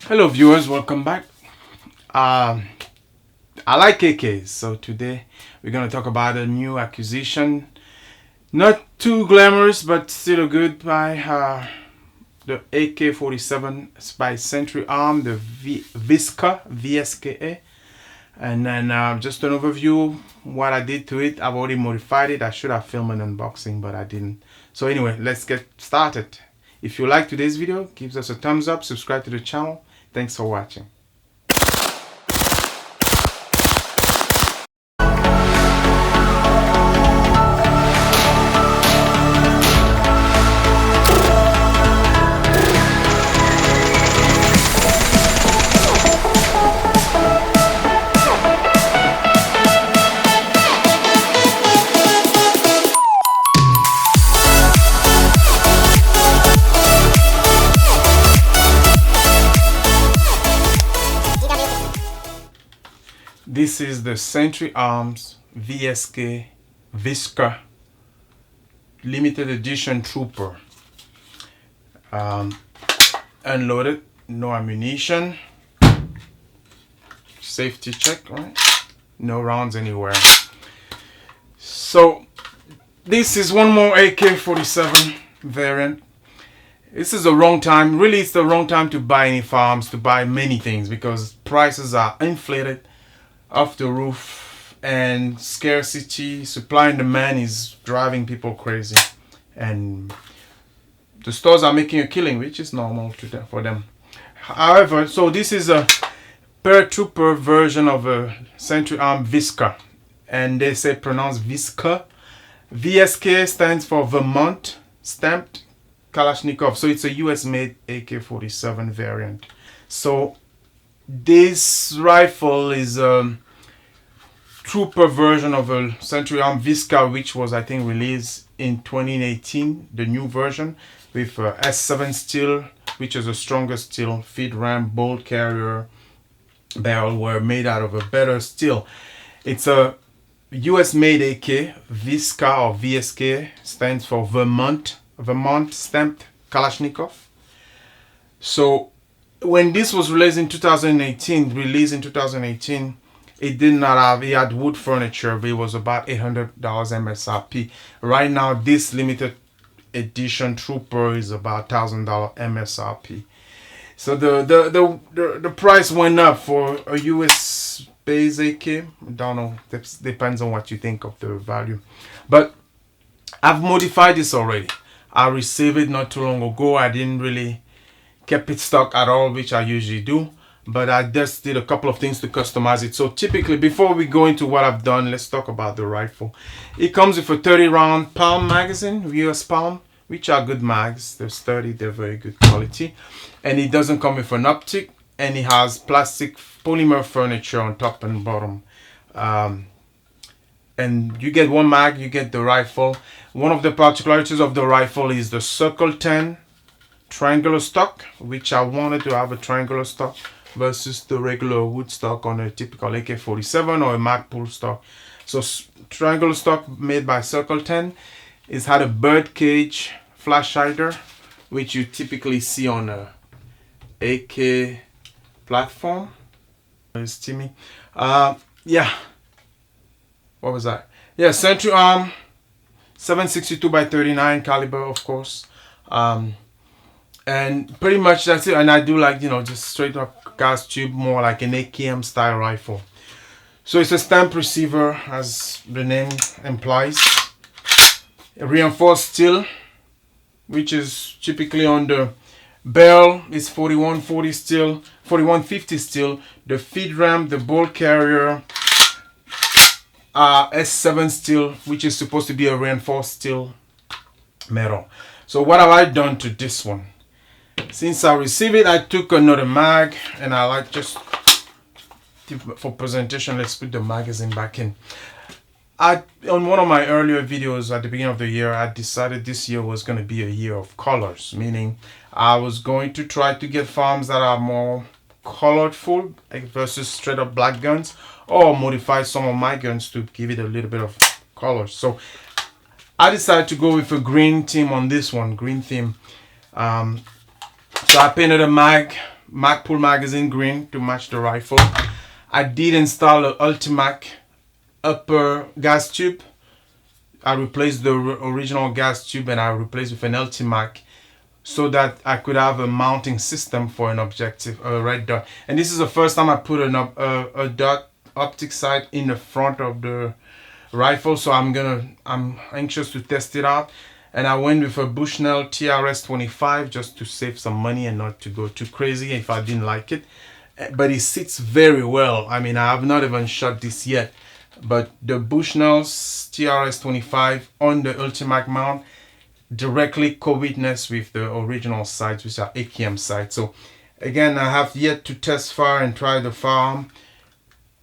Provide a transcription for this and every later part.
Hello viewers, welcome back. I like AKs, so today we're going to talk about a new acquisition. Not too glamorous, but still good by the AK-47 by Century Arm, the VSKA. And then just an overview what I did to it. I've already modified it. I should have filmed an unboxing, but I didn't. So anyway, let's get started. If you like today's video, give us a thumbs up, subscribe to the channel. Thanks for watching. This is the Century Arms VSKA limited edition Trooper. Unloaded, no ammunition. Safety check, right? No rounds anywhere. So this is one more AK-47 variant. This is the wrong time. Really, it's the wrong time to buy any firearms, to buy many things, because prices are inflated off the roof, and scarcity, supply and demand is driving people crazy, and the stores are making a killing, which is normal for them. However, so this is a paratrooper version of a Century Arm VSKA, and they say pronounced VSKA. VSK stands for Vermont Stamped Kalashnikov, so it's a US made AK-47 variant. So this rifle is a trooper version of a Century Arm VSKA, which was, I think, released in 2018, the new version, with S7 steel, which is a stronger steel. Feed ram, bolt carrier, barrel were made out of a better steel. It's a US made AK. VSKA or VSK stands for Vermont Stamped Kalashnikov. So when this was released in 2018, it did not have, it had wood furniture, but it was about $800 MSRP. Right now, this limited edition Trooper is about $1,000 MSRP. So the price went up for a US based AK. I don't know, it depends on what you think of the value. But I've modified this already. I received it not too long ago. I didn't really keep it stock at all, which I usually do, but I just did a couple of things to customize it. So typically, before we go into what I've done, let's talk about the rifle. It comes with a 30 round Palm magazine, US Palm, which are good mags. They're sturdy, they're very good quality, and it doesn't come with an optic, and it has plastic polymer furniture on top and bottom. And you get one mag, you get the rifle. One of the particularities of the rifle is the Circle 10 triangular stock, which I wanted to have a triangular stock versus the regular wood stock on a typical AK-47 or a Magpul stock. So triangular stock made by Circle 10 is had a bird cage flash hider, which you typically see on a AK platform. It's Timmy. Yeah. What was that? Yeah, Century Arm 762 by 39 caliber, of course. And pretty much that's it. And I do like, just straight up gas tube, more like an AKM style rifle. So it's a stamp receiver, as the name implies. A reinforced steel, which is typically on the barrel is 4140 steel, 4150 steel. The feed ram, the bolt carrier, S7 steel, which is supposed to be a reinforced steel metal. So what have I done to this one? Since I received it, I took another mag, and I like, just for presentation, let's put the magazine back in. On one of my earlier videos at the beginning of the year, I decided this year was going to be a year of colors, meaning I was going to try to get farms that are more colorful versus straight up black guns, or modify some of my guns to give it a little bit of color. So I decided to go with a green theme on this one, green theme. So I painted a mag Magpul magazine green to match the rifle. I did install an Ultimac upper gas tube. I replaced the original gas tube and I replaced with an Ultimac so that I could have a mounting system for an objective, a red dot. And this is the first time I put a dot optic sight in the front of the rifle, so I'm anxious to test it out. And I went with a Bushnell TRS 25 just to save some money and not to go too crazy if I didn't like it. But it sits very well. I mean, I have not even shot this yet, but the Bushnell's TRS 25 on the Ultimac mount directly co-witness with the original sights, which are AKM sights. So again, I have yet to test fire and try the firearm,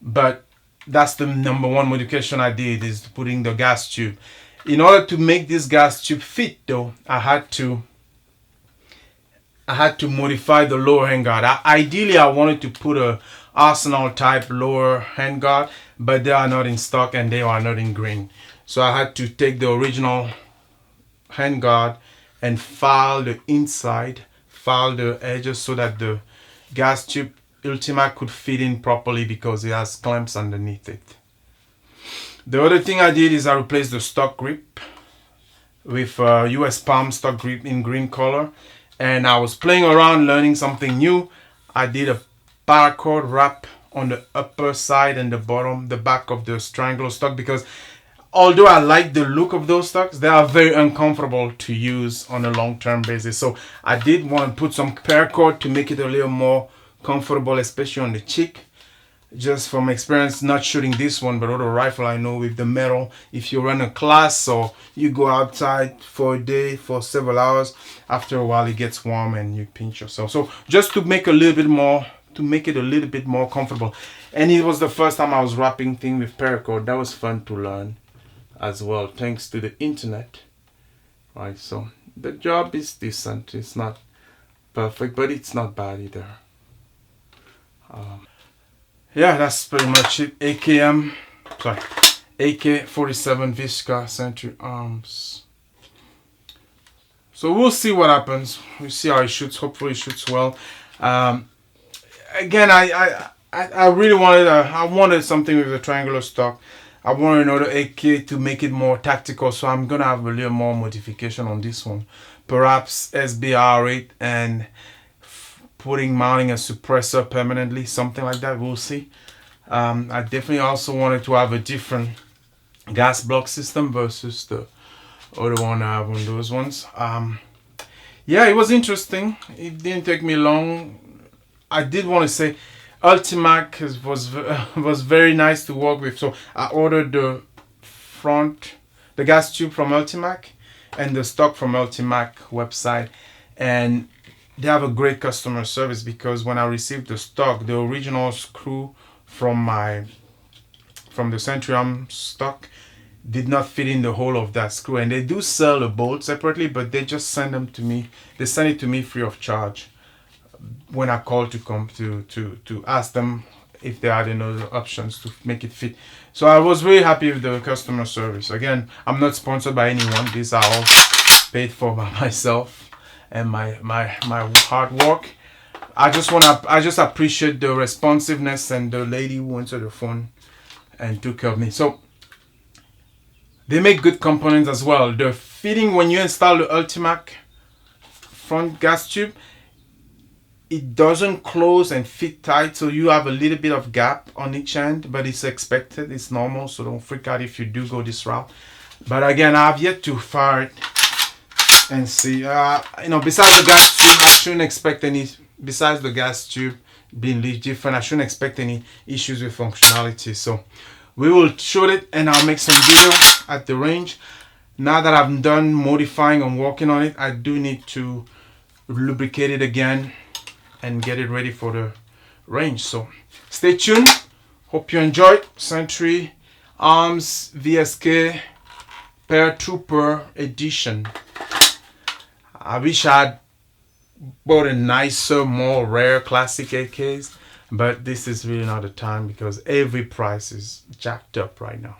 but that's the number one modification I did, is putting the gas tube. In order to make this gas tube fit though, I had to modify the lower handguard. Ideally, I wanted to put a Arsenal type lower handguard, but they are not in stock and they are not in green. So I had to take the original handguard and file the inside, file the edges so that the gas tube Ultimac could fit in properly because it has clamps underneath it. The other thing I did is I replaced the stock grip with US Palm stock grip in green color, and I was playing around learning something new. I did a paracord wrap on the upper side and the bottom, the back of the triangular stock, because although I like the look of those stocks, they are very uncomfortable to use on a long-term basis. So I did want to put some paracord to make it a little more comfortable, especially on the cheek. Just from experience, not shooting this one but other rifle, I know with the metal, if you run a class or you go outside for a day for several hours, after a while it gets warm and you pinch yourself. So just to make a little bit more, to make it a little bit more comfortable. And it was the first time I was wrapping things with paracord. That was fun to learn as well, thanks to the internet. Right, so the job is decent. It's not perfect, but it's not bad either. Yeah, that's pretty much it. AK-47 VSKA Century Arms. So we'll see what happens. We'll see how it shoots. Hopefully it shoots well. Again, I really wanted I wanted something with a triangular stock. I wanted another AK to make it more tactical, so I'm gonna have a little more modification on this one. Perhaps SBR8 and mounting a suppressor permanently, something like that. We'll see. I definitely also wanted to have a different gas block system versus the other one I have on those ones. Yeah, it was interesting. It didn't take me long. I did want to say Ultimac was very nice to work with. So I ordered the gas tube from Ultimac and the stock from Ultimac website, and they have a great customer service, because when I received the stock, the original screw from the Century Arm stock did not fit in the hole of that screw. And they do sell the bolt separately, but they just send them to me. They send it to me free of charge when I called to come to ask them if they had any other options to make it fit. So I was really happy with the customer service. Again, I'm not sponsored by anyone. These are all paid for by myself and my hard work. I just appreciate the responsiveness and the lady who answered the phone and took care of me. So they make good components as well. The fitting, when you install the Ultimac front gas tube, it doesn't close and fit tight, so you have a little bit of gap on each end, but it's expected, it's normal, so don't freak out if you do go this route. But again, I have yet to fire it and see. Besides the gas tube, I shouldn't expect any. Besides the gas tube being different, I shouldn't expect any issues with functionality. So we will shoot it, and I'll make some video at the range. Now that I'm done modifying and working on it, I do need to lubricate it again and get it ready for the range. So stay tuned. Hope you enjoyed Century Arms VSKA Trooper Edition. I wish I had bought a nicer, more rare classic AKs, but this is really not the time because every price is jacked up right now.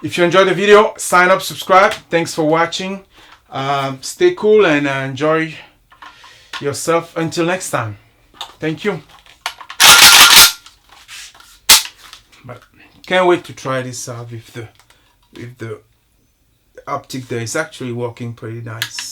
If you enjoyed the video, sign up, subscribe. Thanks for watching. Stay cool and enjoy yourself. Until next time. Thank you. But can't wait to try this out with the optic there. It's actually working pretty nice.